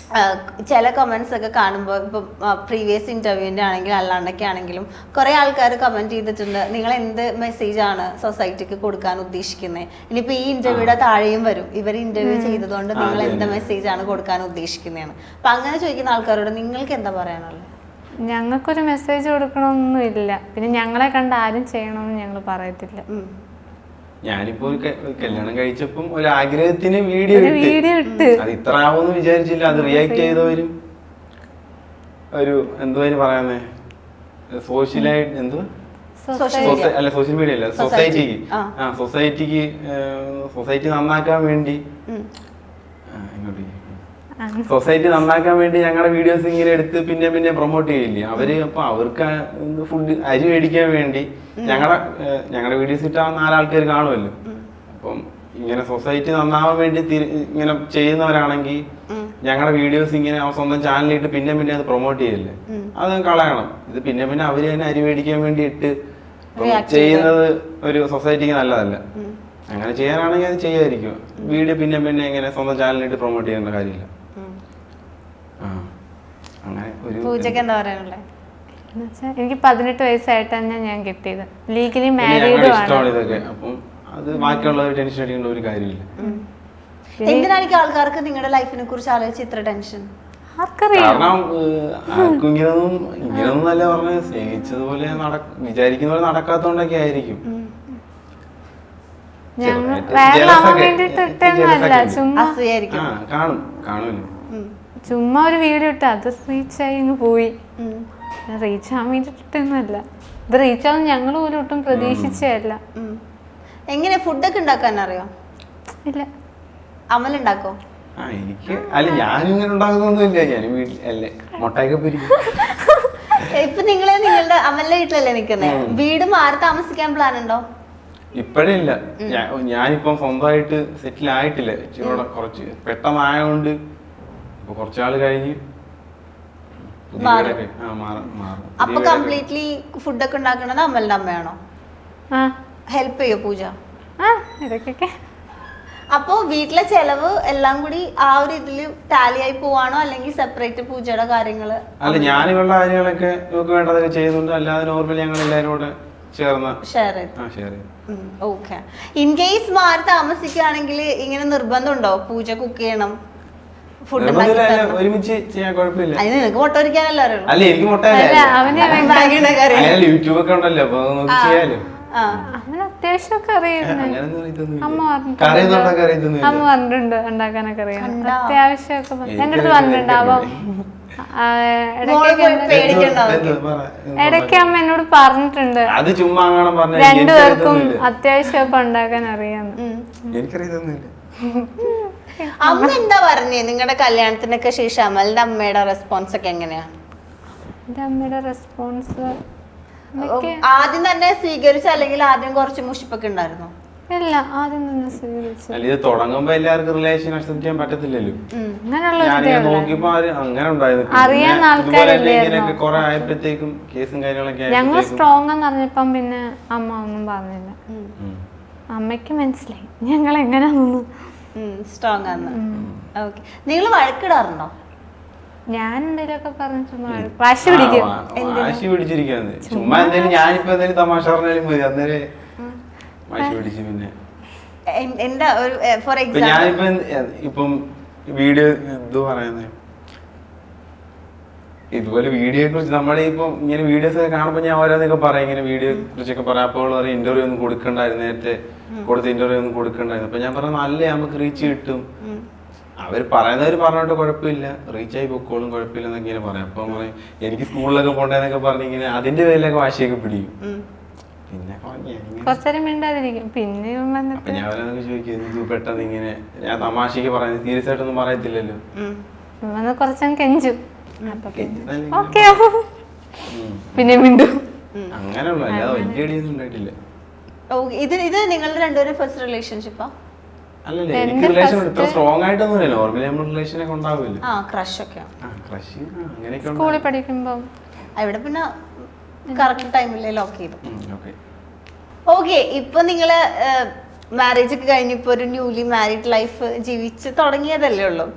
ചില കമന്റ്സ് ഒക്കെ കാണുമ്പോൾ ഇപ്പം പ്രീവിയസ് ഇന്റർവ്യൂവിന്റെ ആണെങ്കിലും അല്ലാണ്ടൊക്കെ ആണെങ്കിലും കുറെ ആൾക്കാർ കമന്റ് ചെയ്തിട്ടുണ്ട് നിങ്ങൾ എന്ത് മെസ്സേജ് ആണ് സൊസൈറ്റിക്ക് കൊടുക്കാൻ ഉദ്ദേശിക്കുന്നത്. ഇനിയിപ്പോ ഈ ഇന്റർവ്യൂയുടെ താഴെയും വരും ഇവർ ഇന്റർവ്യൂ ചെയ്തതുകൊണ്ട് നിങ്ങൾ എന്ത് മെസ്സേജ് ആണ് കൊടുക്കാൻ ഉദ്ദേശിക്കുന്നതെന്ന്. അപ്പൊ അങ്ങനെ ചോദിക്കുന്ന ആൾക്കാരോട് നിങ്ങൾക്ക് എന്താ പറയാനുള്ളത്? ഞങ്ങൾക്കൊരു മെസ്സേജ് കൊടുക്കണമെന്നൊന്നും ഇല്ല. പിന്നെ ഞങ്ങളെ കണ്ട് ആരും ചെയ്യണമെന്ന് ഞങ്ങൾ പറയത്തില്ല. ഞാനിപ്പോ കല്യാണം കഴിച്ചപ്പം ഒരു ആഗ്രഹത്തിന് വീഡിയോ ഇട്ട് അത് ഇത്ര ആവുമെന്ന് വിചാരിച്ചില്ല. അത് റിയാക്ട് ചെയ്തവരും ഒരു എന്തുവരും പറയാന്നേ സോഷ്യലായിട്ട് എന്തുവാ അല്ല സോഷ്യൽ മീഡിയ അല്ല സൊസൈറ്റിക്ക് സൊസൈറ്റി നന്നാക്കാൻ വേണ്ടി സൊസൈറ്റി നന്നാക്കാൻ വേണ്ടി ഞങ്ങളുടെ വീഡിയോസ് ഇങ്ങനെ എടുത്ത് പിന്നെ പ്രൊമോട്ട് ചെയ്യില്ലേ അവര്. അപ്പൊ അവർക്ക് ഫുഡ് അരി മേടിക്കാൻ വേണ്ടി ഞങ്ങളുടെ വീഡിയോസ് ഇട്ടാൽ 4 ആൾക്കാർ കാണുമല്ലോ. അപ്പം ഇങ്ങനെ സൊസൈറ്റി നന്നാവാൻ വേണ്ടി ഇങ്ങനെ ചെയ്യുന്നവരാണെങ്കിൽ ഞങ്ങളുടെ വീഡിയോസ് ഇങ്ങനെ സ്വന്തം ചാനലിട്ട് പിന്നെ അത് പ്രൊമോട്ട് ചെയ്യില്ലേ, അത് കളയണം. ഇത് പിന്നെ അവര് തന്നെ അരി മേടിക്കാൻ വേണ്ടി ഇട്ട് ചെയ്യുന്നത് ഒരു സൊസൈറ്റിക്ക് നല്ലതല്ല. അങ്ങനെ ചെയ്യാനാണെങ്കിൽ അത് ചെയ്യാതിരിക്കും. വീഡിയോ പിന്നെ ഇങ്ങനെ സ്വന്തം ചാനലിട്ട് പ്രൊമോട്ട് ചെയ്യേണ്ട കാര്യമില്ല. അങ്ങനെ ഒരു എനിക്ക് 18 വയസ്സായിട്ടാണ് ഞാൻ കിട്ടിയത്. ലീഗലി മാരീഡ് ആണ്. ഇതൊക്കെ അപ്പം അത് ബാക്കിയുള്ളവർ ടെൻഷൻ അടിക്കേണ്ട ഒരു കാര്യമില്ല. എന്തിനായിരിക്കും ആൾക്കാർക്ക് നിങ്ങളുടെ ലൈഫിനെ കുറിച്ച് ആലോചിച്ച് ഇത്ര ടെൻഷൻ? കാരണം ആർക്കും ഇങ്ങനൊന്നും അല്ല പറഞ്ഞ സ്നേഹിച്ചതുപോലെ വിചാരിക്കുന്ന പോലെ നടക്കാത്തോണ്ടൊക്കെ ആയിരിക്കും. കാണുമല്ലോ. ചുമ്മാ ഒരു വീഡിയോ ഇട്ട് അത് റീച്ചായി ഇങ്ങ് പോയി. റീച്ച് ആവാൻ വേണ്ടിട്ടൊന്നുമല്ല. ഇത് റീച്ച് ആവുന്ന ഞങ്ങൾ പോലും ഒട്ടും പ്രതീക്ഷിച്ചല്ല. എങ്ങനെ ഫുഡൊക്കെ ഉണ്ടാക്കാൻ അറിയോ? ഇല്ല. അമലുണ്ടാക്കോ? എനിക്ക് അല്ല ഞാനിങ്ങനെ ഉണ്ടാക്കുന്നൊന്നുമില്ല. ഞാൻ വീട്ടിലല്ലേ മുട്ടയൊക്കെ പൊരിക്കും. ഇപ്പൊ നിങ്ങളുടെ അമലിന്റെ വീട്ടിലല്ലേ നിക്കുന്നേ? വീട് മാറി താമസിക്കാൻ പ്ലാൻ ഉണ്ടോ? ഇപ്പഴേ ഇല്ല. ഞാനിപ്പം സ്വന്തമായിട്ട് സെറ്റിൽ ആയിട്ടില്ല. ഇച്ചിരി കുറച്ച് പെട്ടെന്നായോണ്ട് കുറച്ചാള് കഴിഞ്ഞ് അപ്പൊ കംപ്ലീറ്റ്ലി ഫുഡൊക്കെ ഉണ്ടാക്കണത് അമലിന്റെ അമ്മയാണോ? ഹെൽപ്പ് ചെയ്യോ പൂജ? അപ്പൊ വീട്ടിലെ ചെലവ് എല്ലാം കൂടി ആ ഒരു ഇതില് ടാലി ആയി പോവാണോ അല്ലെങ്കിൽ സെപ്പറേറ്റ് പൂജയുടെ കാര്യങ്ങള്? അല്ല ഞാനിവളുടെ കാര്യങ്ങളൊക്കെ നമുക്ക് വേണ്ടതൊക്കെ ചെയ്യുന്നുണ്ട്. അല്ലാതെ നോർമലി ഞങ്ങൾ എല്ലാവരും കൂടെ ചേർന്ന് ഷെയർ ചെയ്യും. ഓക്കെ. ഇൻ കേസ് മാറി താമസിക്കുകയാണെങ്കിൽ ഇങ്ങനെ നിർബന്ധം ഉണ്ടോ പൂജ കുക്ക് ചെയ്യണം ഒരുമിച്ച് ചെയ്യാൻ കുഴപ്പമില്ല? നിനക്ക് മുട്ട പൊരിക്കാനല്ലോ അറിയുള്ളൂ. അല്ല എനിക്ക് മുട്ട യൂട്യൂബ് ഒക്കെ ഉണ്ടല്ലോ അപ്പൊ നമുക്ക് ചെയ്യാലോ. അത്യാവശ്യമൊക്കെ അമ്മ പറഞ്ഞിട്ടുണ്ട് ഉണ്ടാക്കാനൊക്കെ അറിയാം. അത്യാവശ്യമൊക്കെ എന്റെ അടുത്ത് പറഞ്ഞിട്ടുണ്ട്. അപ്പം ഇടയ്ക്ക് അമ്മ എന്നോട് പറഞ്ഞിട്ടുണ്ട് അത് ചുമ്മാ രണ്ടുപേർക്കും അത്യാവശ്യമൊക്കെ ഉണ്ടാക്കാൻ അറിയാന്ന്. എനിക്കറിയതൊന്നുമില്ല. അമ്മ എന്താ പറഞ്ഞേ നിങ്ങളുടെ കല്യാണത്തിനൊക്കെ ശേഷം അമലിന്റെ അമ്മയുടെ റെസ്പോൺസ് ഒക്കെ എങ്ങനെയാ? എന്റെ അമ്മയുടെ റെസ്പോൺസ് ആദ്യം തന്നെ സ്വീകരിച്ചു അല്ലെങ്കിൽ ആദ്യം കുറച്ച് മുഷിപ്പൊക്കെ ഉണ്ടായിരുന്നോ? ഇല്ല, ആദ്യം തന്നെ സ്വീകരിച്ചു. ഇത് തുടങ്ങുമ്പോ എല്ലാവർക്കും റിലേഷൻ അക്സെപ്റ്റ് ചെയ്യാൻ പറ്റത്തില്ലല്ലോ. അറിയാൻ ആൾക്കാരില്ലേ. ഞങ്ങൾ സ്ട്രോങ് എന്ന് പറഞ്ഞപ്പം പിന്നെ അമ്മ ഒന്നും പറഞ്ഞില്ല. അമ്മയ്ക്ക് മനസ്സിലായി ഞങ്ങൾ എങ്ങനെയാണെന്ന്. സ്ട്രോങ് ആണ്. ഓക്കെ. നിങ്ങൾ വഴക്കിടാറുണ്ടോ? ഞാൻ എന്തെങ്കിലുമൊക്കെ പറഞ്ഞു ചുമ്മാ വാശി പിടിക്കും. വാശി പിടിച്ചിരിക്കാന്ന് ചുമ്മാ എന്തെങ്കിലും ഞാനിപ്പോ എന്തെങ്കിലും തമാശ പറഞ്ഞാലും മതി അന്നേരം വാശി പിടിച്ച്. പിന്നെ എന്താ ഒരു ഫോർ എക്സാമ്പിൾ ഞാനിപ്പോ ഇപ്പം വീഡിയോ എന്തോ പറയുന്നത് ഇതുപോലെ വീഡിയോയെ കുറിച്ച് നമ്മുടെ ഇപ്പം ഇങ്ങനെ വീഡിയോസ് ഒക്കെ കാണുമ്പോൾ ഞാൻ ഓരോന്നൊക്കെ പറയാം. ഇങ്ങനെ വീഡിയോ കുറിച്ചൊക്കെ പറയാം. അപ്പോൾ പറയും ഇന്റർവ്യൂ ഒന്നും കൊടുക്കണ്ടായിരുന്നു, നേരത്തെ കൊടുത്ത ഇന്റർവ്യൂ ഒന്നും കൊടുക്കണ്ടായിരുന്നു. അപ്പൊ ഞാൻ പറഞ്ഞ നല്ല നമുക്ക് റീച്ച് കിട്ടും. അവർ പറയുന്നവർ പറഞ്ഞോട്ട് കുഴപ്പമില്ല, റീച്ച് ആയി പൊക്കോളും കുഴപ്പമില്ല എന്നൊക്കെ ഇങ്ങനെ പറയാം. അപ്പം പറയും എനിക്ക് സ്കൂളിലൊക്കെ പോണ്ടെന്നൊക്കെ പറഞ്ഞ് ഇങ്ങനെ അതിന്റെ പേരിലൊക്കെ വാശിയൊക്കെ പിടിക്കും. പിന്നെ പിന്നെ അപ്പൊ ഞാൻ അവരൊക്കെ ചോദിക്കും എന്ത് പെട്ടെന്ന് ഇങ്ങനെ ഞാൻ തമാശക്ക് പറയുന്നത് സീരിയസ് ആയിട്ടൊന്നും പറയത്തില്ലല്ലോ. പിന്നെ മിണ്ടും അങ്ങനെയുള്ള അല്ലാതെ വലിയ അടിയൊന്നും ഉണ്ടായിട്ടില്ല. ഇത് നിങ്ങളുടെ രണ്ടുപേരും ഫസ്റ്റ് റിലേഷൻഷിപ്പാ? അല്ലല്ലേ, എനിക്ക് റിലേഷൻ ഇത്ര സ്ട്രോങ് ആയിട്ടൊന്നുമില്ല. നോർമലി നമ്മൾ റിലേഷനൊക്കെ ഉണ്ടാവില്ല. ക്രഷ് ഒക്കെ ക്രഷ് അങ്ങനെയൊക്കെ സ്കൂളിൽ പഠിക്കുമ്പോ അവിടെ പിന്നെ കറക്റ്റ് ടൈമിൽ ലോക്ക് ചെയ്തു. ഓക്കെ. ഇപ്പൊ നിങ്ങള് മാരേജ് ഒക്കെ കഴിഞ്ഞിപ്പോ ഒരു ന്യൂലി മാരീഡ് ലൈഫ് ജീവിച്ച് തുടങ്ങിയതല്ലേ ഉള്ളൂ.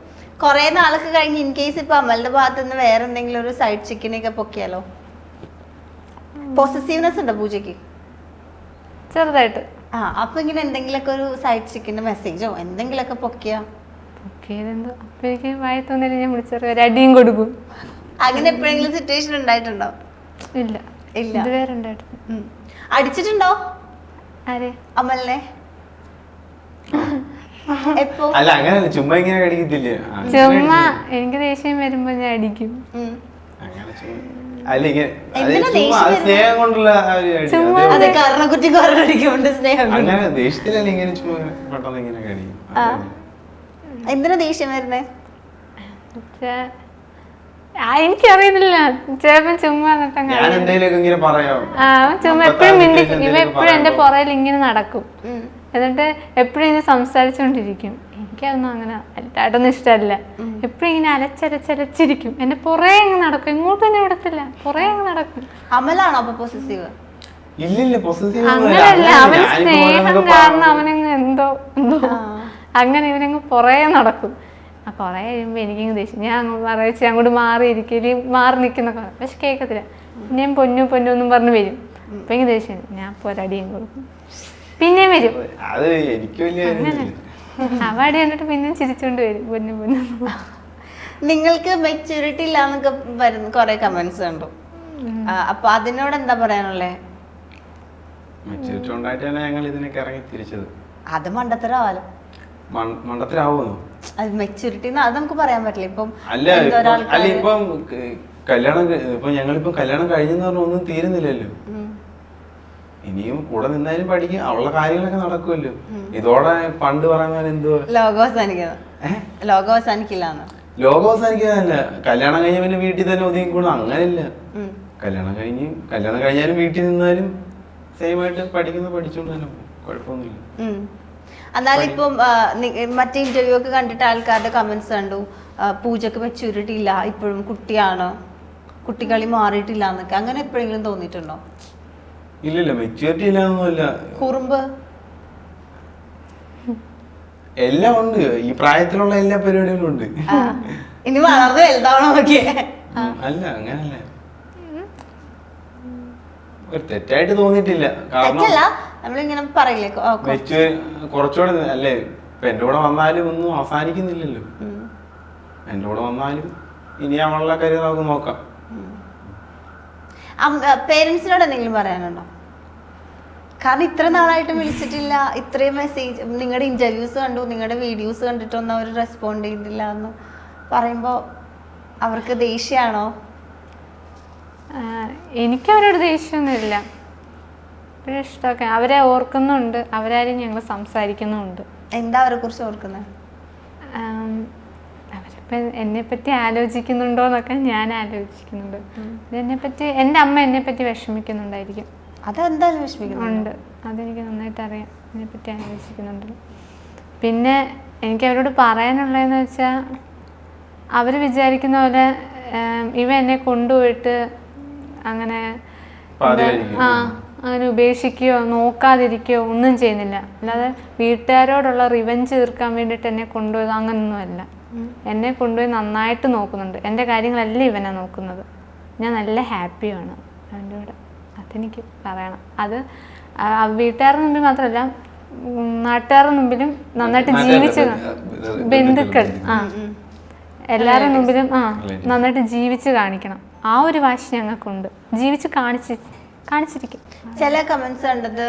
കൊറേ നാളൊക്കെ കഴിഞ്ഞ് ഇൻ കേസ് ഇപ്പൊ അമലിന്റെ ഭാഗത്ത് നിന്ന് വേറെ എന്തെങ്കിലും ഒരു സൈഡ് ചിക്കനൊക്കെ പൊക്കിയാലോ? പോസസീവ്നെസ് ഉണ്ടോ പൂജയ്ക്ക്? ചെറുതായിട്ട്. അപ്പൊ ഇങ്ങനെ എന്തെങ്കിലുമൊക്കെ ഒരു സൈഡ് ചിക്കന്റെ മെസ്സേജോ എന്തെങ്കിലുമൊക്കെ പൊക്കിയാ? പൊക്കിയതെന്തോ അപ്പൊ എനിക്ക് വായി തോന്നില്ല, ഞാൻ വിളിച്ചറിയ ഒരു അടിയും കൊടുക്കും. അങ്ങനെ എപ്പോഴെങ്കിലും സിറ്റുവേഷൻ ഉണ്ടായിട്ടുണ്ടോ? ഇല്ല ഇല്ല, ഇതുവരെ ഉണ്ടായിട്ടില്ല. അടിച്ചിട്ടുണ്ടോ ആരെ? അമലിനെ? എപ്പോ? അല്ല അങ്ങനെ ചുമ്മാ ഇങ്ങനെ അടിക്കത്തില്ല. ചുമ്മാ എനിക്ക് ദേഷ്യം വരുമ്പോ ഞാൻ അടിക്കും. അങ്ങനെ അല്ല ഇങ്ങനെ സ്നേഹം കൊണ്ടുള്ള കാരണക്കുറ്റി കുറവടിക്കുന്നുണ്ട് സ്നേഹം. അങ്ങനെ ദേഷ്യത്തിലല്ല ഇങ്ങനെ ചുമ്മാ പെട്ടെന്ന് ഇങ്ങനെ അടിക്കും. എന്തിനാ ദേഷ്യം വരുന്നേ? എനിക്കറിയത്തില്ല, ചിലപ്പോ ചുമ്മാ ഞാൻ എന്തെങ്കിലുമൊക്കെ ഇങ്ങനെ പറയാം. ചുമ്മാ എപ്പോഴും ഇവ എപ്പോഴും എന്റെ പുറയിൽ ഇങ്ങനെ നടക്കും, എന്നിട്ട് എപ്പോഴും ഇങ്ങനെ സംസാരിച്ചോണ്ടിരിക്കും. എനിക്കതൊന്നും അങ്ങനെ വലുതായിട്ടൊന്നും ഇഷ്ടമല്ല. എപ്പോഴും ഇങ്ങനെ അലച്ചലച്ചലച്ചിരിക്കും, എന്റെ പുറകെ അങ്ങ് നടക്കും, ഇങ്ങോട്ട് തന്നെ വിടത്തില്ല, പുറകെ അങ്ങ് നടക്കും. അമലാണോ അപ്പൊ പൊസസീവ്? അങ്ങനെയല്ല, അവന് സ്നേഹം കാരണം അവനങ്ങ് എന്തോ അങ്ങനെ ഇവനങ്ങ് പുറകെ നടക്കും. കുറെ കഴിയുമ്പോ എനിക്കങ്ങ് ദേഷ്യം, ഞാൻ പറയിച്ച് അങ്ങോട്ട് മാറിയിരിക്കും, മാറി നിൽക്കുന്ന കുറെ, പക്ഷെ കേൾക്കത്തില്ല. ഞാൻ പൊന്നു പൊന്നു എന്നും പറഞ്ഞ് വരും. അപ്പൊ എനിക്ക് ദേഷ്യം, ഞാൻ പോരടിയും കൊടുക്കും, പിന്നെ വരും. അങ്ങനെ അവടി കണ്ടിട്ട് പിന്നെ ചിരിച്ചോണ്ട് വരും, പൊന്നു പൊന്നു. നിങ്ങൾക്ക് മെച്യൂരിറ്റി ഇല്ലാന്നൊക്കെ വരുന്ന കൊറേ കമന്റ്സ് കണ്ടു. അപ്പൊ അതിനോട് എന്താ പറയാനുള്ളേ? മെച്യൂരിറ്റി ഉണ്ടായിട്ടാണ് ഞങ്ങൾ ഇതിനൊക്കെ ഇറങ്ങി തിരിച്ചത്. അത് മണ്ടത്തരാവാലോ. മണ്ടത്തിലാവുന്നു അത് മെച്യൂരിറ്റി അത് നമുക്ക് പറയാൻ പറ്റില്ല. ഇപ്പം അല്ല ഇപ്പം കല്യാണം ഇപ്പൊ ഞങ്ങളിപ്പം കല്യാണം കഴിഞ്ഞെന്ന് പറഞ്ഞ ഒന്നും തീരുന്നില്ലല്ലോ. ഇനിയും കൂടെ നിന്നാലും പഠിക്കും, അവളുടെ കാര്യങ്ങളൊക്കെ നടക്കുമല്ലോ. ഇതോടെ പണ്ട് പറയുന്ന എന്തുവാ ലോകം അവസാനിക്കില്ല. ലോകം അവസാനിക്കാനല്ല, കല്യാണം കഴിഞ്ഞ പിന്നെ വീട്ടിൽ തന്നെ ഒതുങ്ങിക്കൂടും, അങ്ങനെയല്ല. കല്യാണം കഴിഞ്ഞാലും വീട്ടിൽ നിന്നാലും സെയിം ആയിട്ട് പഠിച്ചോണ്ട് തന്നെ കുഴപ്പമൊന്നുമില്ല. എന്നാലും ഇപ്പം മറ്റേ ഇന്റർവ്യൂ ഒക്കെ കണ്ടിട്ട് ആൾക്കാരുടെ കമന്റ്സ് കണ്ടു, പൂജക്ക് മെച്യൂരിറ്റി ഇല്ല, ഇപ്പോഴും കുട്ടിയാണ്, കുട്ടികളി മാറിയിട്ടില്ല എന്നൊക്കെ. അങ്ങനെ എപ്പോഴെങ്കിലും തോന്നിയിട്ടുണ്ടോ? ഇല്ലല്ല, മെച്യൂരിറ്റി ഇല്ലാന്നൊന്നുമില്ല. കുറുമ്പ് എല്ലാം ഉണ്ട്, ഈ പ്രായത്തിലുള്ള എല്ലാ പരിപാടികളും ഉണ്ട്. ഇനി വളർന്ന് വലുതാവണോ നോക്കിയേ? അല്ല അങ്ങനല്ല, ഒരു തെറ്റായിട്ട് തോന്നിയിട്ടില്ല. കാരണം നമ്മളിങ്ങനെ പറയില്ലേ കുറച്ചുകൂടെ അല്ലേ, ഇപ്പൊ എന്റെ കൂടെ വന്നാലും ഒന്നും അവസാനിക്കുന്നില്ലല്ലോ. എന്റെ കൂടെ വന്നാലും ഇനി അവളുടെ കാര്യം നമുക്ക് നോക്കാം. പേരൻസിനോട് എന്തെങ്കിലും പറയാനുണ്ടോ? കാരണം ഇത്ര നാളായിട്ട് വിളിച്ചിട്ടില്ല, ഇത്രയും മെസ്സേജ്, നിങ്ങളുടെ ഇന്റർവ്യൂസ് കണ്ടു, നിങ്ങളുടെ വീഡിയോസ് കണ്ടിട്ടൊന്നും അവർ റെസ്പോണ്ട് ചെയ്യുന്നില്ല എന്ന് പറയുമ്പോ അവർക്ക് ദേഷ്യമാണോ? എനിക്കവരോട് ദേഷ്യമൊന്നുമില്ല, ഇപ്പോഴും ഇഷ്ടമൊക്കെ. അവരെ ഓർക്കുന്നുണ്ട്, അവരാരും ഞങ്ങൾ സംസാരിക്കുന്നുമുണ്ട്. എന്താ അവരെ കുറിച്ച് ഓർക്കുന്നത്? അവരിപ്പം എന്നെപ്പറ്റി ആലോചിക്കുന്നുണ്ടോ എന്നൊക്കെ ഞാൻ ആലോചിക്കുന്നുണ്ട്. എന്നെപ്പറ്റി എൻ്റെ അമ്മ എന്നെപ്പറ്റി വിഷമിക്കുന്നുണ്ടായിരിക്കും. അതെന്തായാലും വിഷമിക്കുന്നുണ്ട്, അതെനിക്ക് നന്നായിട്ട് അറിയാം, എന്നെപ്പറ്റി ആലോചിക്കുന്നുണ്ട്. പിന്നെ എനിക്ക് അവരോട് പറയാനുള്ളതെന്ന് വെച്ചാൽ, അവർ വിചാരിക്കുന്ന പോലെ ഇവ എന്നെ കൊണ്ടുപോയിട്ട് അങ്ങനെ അങ്ങനെ ഉപേക്ഷിക്കുകയോ നോക്കാതിരിക്കുകയോ ഒന്നും ചെയ്യുന്നില്ല. അല്ലാതെ വീട്ടുകാരോടുള്ള റിവെഞ്ച് തീർക്കാൻ വേണ്ടിയിട്ട് എന്നെ കൊണ്ടുപോയത് അങ്ങനൊന്നുമല്ല. എന്നെ കൊണ്ടുപോയി നന്നായിട്ട് നോക്കുന്നുണ്ട്, എൻ്റെ കാര്യങ്ങളെല്ലാം ഇവനാണ് നോക്കുന്നത്. ഞാൻ നല്ല ഹാപ്പിയാണ് അവൻ്റെ കൂടെ, അതെനിക്ക് പറയണം. അത് വീട്ടുകാരുടെ മുമ്പിൽ മാത്രമല്ല, നാട്ടുകാരുടെ മുമ്പിലും നന്നായിട്ട് ജീവിച്ച്, ബന്ധുക്കൾ എല്ലാവരുടെ മുമ്പിലും നന്നായിട്ട് ജീവിച്ച് കാണിക്കണം. ആ ഒരു വാശി ഞങ്ങൾക്കുണ്ട്, ജീവിച്ച് കാണിച്ചിരിക്കും. ചില കമന്റ്സ് കണ്ടത്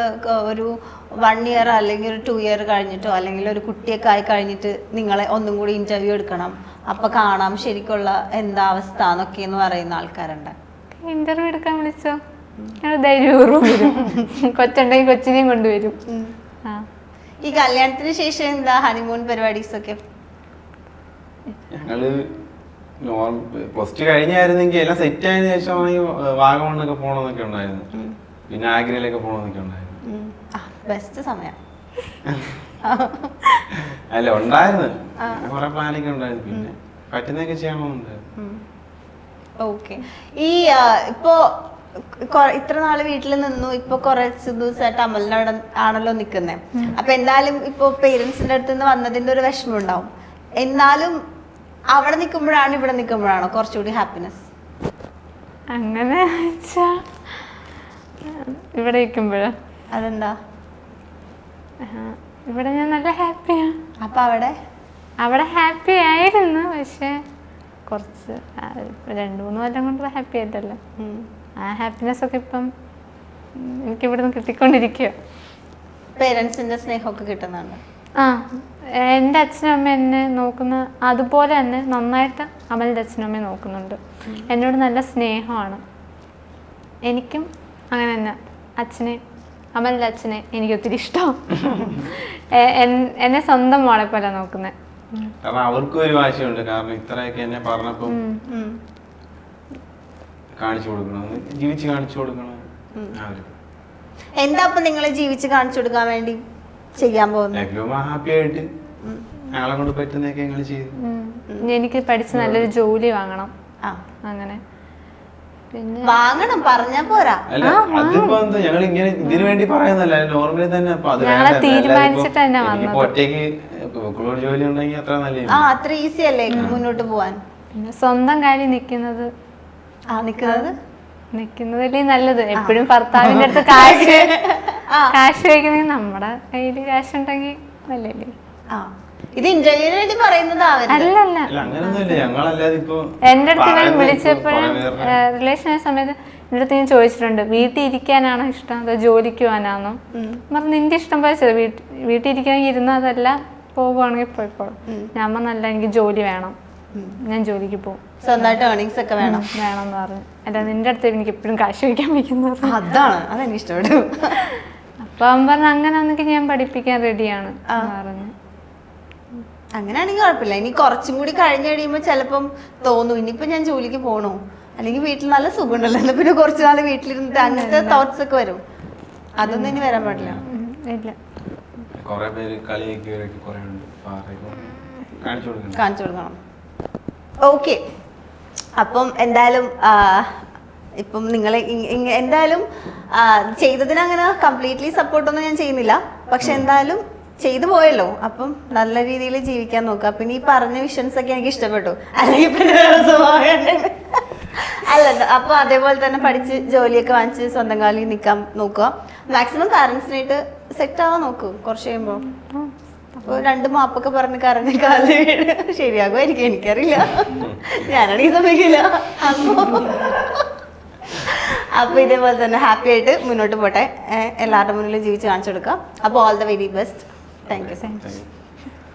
ഒരു 1 year അല്ലെങ്കിൽ ഒരു 2 year കഴിഞ്ഞിട്ടോ അല്ലെങ്കിൽ ഒരു കുട്ടിയൊക്കെ ആയി കഴിഞ്ഞിട്ട് നിങ്ങളെ ഒന്നും കൂടി ഇന്റർവ്യൂ എടുക്കണം, അപ്പൊ കാണാം ശരിക്കുള്ള എന്താ അവസ്ഥ എന്നൊക്കെ എന്ന് പറയുന്ന ആൾക്കാരുണ്ട്. ഇന്റർവ്യൂ എടുക്കാൻ വിളിച്ചോ, ഞങ്ങൾ ധൈര്യപൂർവ്വം വരും. കൊച്ചുണ്ടെങ്കിൽ കൊച്ചിനെയും കൊണ്ടുവരും. ഈ കല്യാണത്തിന് ശേഷം എന്താ ഹണിമൂൺ പരിപാടീസ് ഒക്കെ? ഞങ്ങള് പ്ലസ് 2 കഴിഞ്ഞായിരുന്നെങ്കിൽ എല്ലാം സെറ്റ് ആയതിനു ശേഷമാണെങ്കിൽ വാഗമണ്ണൊക്കെ പോകണമെന്നൊക്കെ ഉണ്ടായിരുന്നു, പിന്നെ ആഗ്രയിലൊക്കെ പോകണമെന്നൊക്കെ ഉണ്ടായിരുന്നു. ബെസ്റ്റ് സമയം അല്ല ഉണ്ടായിരുന്നു, കുറെ പ്ലാനൊക്കെ ഉണ്ടായിരുന്നു, പിന്നെ പറ്റുന്നൊക്കെ ചെയ്യണമെന്നുണ്ടായിരുന്നു. ഓക്കെ. ഈ ഇപ്പോ ഇത്ര നാള് വീട്ടിൽ നിന്നു, ഇപ്പൊ കുറച്ച് ദിവസമായിട്ട് അമലിനോട് ആണല്ലോ നിക്കുന്നത്. അപ്പൊ എന്തായാലും ഇപ്പൊ പേരൻസിന്റെ അടുത്ത് നിന്ന് വന്നതിന്റെ ഒരു വിഷമം ഉണ്ടാവും. എന്നാലും അവിടെ നിൽക്കുമ്പോഴാണ് ഇവിടെ നിൽക്കുമ്പോഴാണോ കുറച്ചുകൂടി ഹാപ്പിനെസ്? അങ്ങനെ വെച്ചാ ഇവിടെ ഇരിക്കുമ്പോഴോ? അതെന്താ? ഇവിടെ ഞാൻ നല്ല ഹാപ്പിയാണ്. അപ്പൊ അവിടെ ഹാപ്പി ആയിരുന്നു, പക്ഷെ കുറച്ച് 2-3 കൊല്ലം കൊണ്ട് ഹാപ്പി ആയിട്ടല്ലോ. ആ ഹാപ്പിനെസ് ഒക്കെ ഇപ്പം എനിക്ക് ഇവിടുന്ന് കിട്ടിക്കൊണ്ടിരിക്കുക. പേരൻസിന്റെ സ്നേഹമൊക്കെ കിട്ടുന്നുണ്ട്. ആ, എൻ്റെ അച്ഛനും അമ്മ എന്നെ നോക്കുന്ന അതുപോലെ തന്നെ നന്നായിട്ട് അമലിൻ്റെ അച്ഛനും അമ്മയും നോക്കുന്നുണ്ട്. എന്നോട് നല്ല സ്നേഹമാണ്. എനിക്കും അങ്ങനെ തന്നെ അമലിൻ്റെ അച്ഛനെ എനിക്ക് ഒത്തിരി ഇഷ്ടം. എന്നെ സ്വന്തം മോളെ പോലെ നോക്കുന്നത്. കാരണം അവർക്കും ഒരു വാശിയുണ്ട്. കാരണം ഇത്രയൊക്കെ എന്നെ പറഞ്ഞപ്പോ കാണിച്ചു കൊടുക്കണം, ജീവിച്ച് കാണിച്ചു കൊടുക്കണം. എന്താ അപ്പൊ നിങ്ങളെ ജീവിച്ച് കാണിച്ചു കൊടുക്കാൻ വേണ്ടി ചെയ്യാൻ പോകുന്നത്? ഹാപ്പി ആയിട്ട് ഞങ്ങളെ കൊണ്ട് പറ്റുന്നതൊക്കെ ഞങ്ങൾ ചെയ്തു. എനിക്ക് പഠിച്ച് നല്ലൊരു ജോലി വാങ്ങണം. അങ്ങനെ പിന്നെ വാങ്ങണം പറഞ്ഞാ പോരാ. അല്ല അതിപ്പോ എന്താ ഞങ്ങൾ ഇങ്ങനെ ഇതിനു വേണ്ടി പറയുന്നല്ല, നോർമലി തന്നെ തീരുമാനിച്ചിട്ട് തന്നെ വന്നത്. ഒറ്റയ്ക്ക് ജോലി ഉണ്ടെങ്കിൽ അത്ര നല്ല അത്ര ഈസി അല്ലേ മുന്നോട്ട് പോവാൻ? പിന്നെ സ്വന്തം കാര്യം നിക്കുന്നതല്ലേ നല്ലത്. എപ്പോഴും ഭർത്താവിന്റെ അടുത്ത് കാശ് വയ്ക്കുന്നെങ്കിൽ നമ്മുടെ കയ്യില് കാശ് ഉണ്ടെങ്കിൽ നല്ലല്ലേ. ഇത് ഇന്റർവ്യൂവിന് വേണ്ടി പറയുന്നതാവരുത്. അല്ലല്ല, എന്റെ അടുത്ത് ഇവൻ വിളിച്ചപ്പോഴും റിലേഷൻ ആയ സമയത്ത് എൻ്റെ അടുത്ത് ഞാൻ ചോദിച്ചിട്ടുണ്ട്, വീട്ടിൽ ഇരിക്കാനാണോ ഇഷ്ടം അതോ ജോലിക്ക് പോകാനാണോ? പറഞ്ഞ് നിന്റെ ഇഷ്ടം പോലെ വീട്ടിൽ ഇരിക്കാനെങ്കിൽ ഇരുന്നാൽ അതല്ല, പോകുവാണെങ്കിൽ പോയിക്കോളും. ഞാൻ പറഞ്ഞല്ല, എനിക്ക് ജോലി വേണം, ഞാൻ ജോലിക്ക് പോകും, സ്വന്തമായിട്ട് ഏർണിങ്സ് ഒക്കെ വേണമെന്ന് പറഞ്ഞു. അല്ല നിന്റെ അടുത്ത് എനിക്ക് എപ്പോഴും കാശ് വയ്ക്കാൻ വയ്ക്കുന്നത് അതെനിക്ക് ഇഷ്ടപ്പെടും. അപ്പൊ അവൻ പറഞ്ഞു അങ്ങനെ ഒന്നെങ്കിൽ ഞാൻ പഠിപ്പിക്കാൻ റെഡിയാണ് പറഞ്ഞു. അങ്ങനെയാണെങ്കിൽ കുഴപ്പമില്ല. ഇനി കുറച്ചും കൂടി കഴിഞ്ഞ് കഴിയുമ്പോൾ ചിലപ്പം തോന്നും ഇനിയിപ്പോ ഞാൻ ജോലിക്ക് പോകണോ, അല്ലെങ്കിൽ വീട്ടിൽ നല്ല സുഖം ഉണ്ടല്ലോ, പിന്നെ കുറച്ചു നാൾ വീട്ടിലിരുന്നിട്ട് അങ്ങനത്തെ തോട്ട്സ് ഒക്കെ വരും. അതൊന്നും ഇനി വരാൻ പാടില്ല. ഇല്ല, കാണിച്ചു കൊടുക്കണം. ഓക്കെ, അപ്പം എന്തായാലും ഇപ്പം നിങ്ങൾ എന്തായാലും ചെയ്തതിന് അങ്ങനെ കംപ്ലീറ്റ്ലി സപ്പോർട്ടൊന്നും ഞാൻ ചെയ്യുന്നില്ല. പക്ഷെ എന്തായാലും ചെയ്തു പോയല്ലോ, അപ്പം നല്ല രീതിയിൽ ജീവിക്കാൻ നോക്കുക. പിന്നെ ഈ പറഞ്ഞ വിഷൻസ് ഒക്കെ എനിക്ക് ഇഷ്ടപ്പെട്ടു. അല്ലെങ്കിൽ പിന്നെ അല്ലല്ലോ. അപ്പൊ അതേപോലെ തന്നെ പഠിച്ച് ജോലിയൊക്കെ വാങ്ങിച്ച് സ്വന്തം കാലിൽ നിൽക്കാൻ നോക്കുക. മാക്സിമം പാരന്റ്സിനായിട്ട് സെറ്റ് ആവാൻ നോക്കൂ. കുറച്ച് കഴിയുമ്പോ അപ്പൊ 2 മാപ്പൊക്കെ പറഞ്ഞ് കറങ്ങി കാലിൽ വീട് ശരിയാകുമായിരിക്കും, എനിക്കറിയില്ല, ഞാനാണെങ്കിൽ സമ്മതിക്കില്ല. അപ്പൊ ഇതേപോലെ തന്നെ ഹാപ്പി ആയിട്ട് മുന്നോട്ട് പോട്ടെ. എല്ലാവരുടെ മുന്നിലും ജീവിച്ച് കാണിച്ചു കൊടുക്കാം. അപ്പോൾ all the very best. Thank you.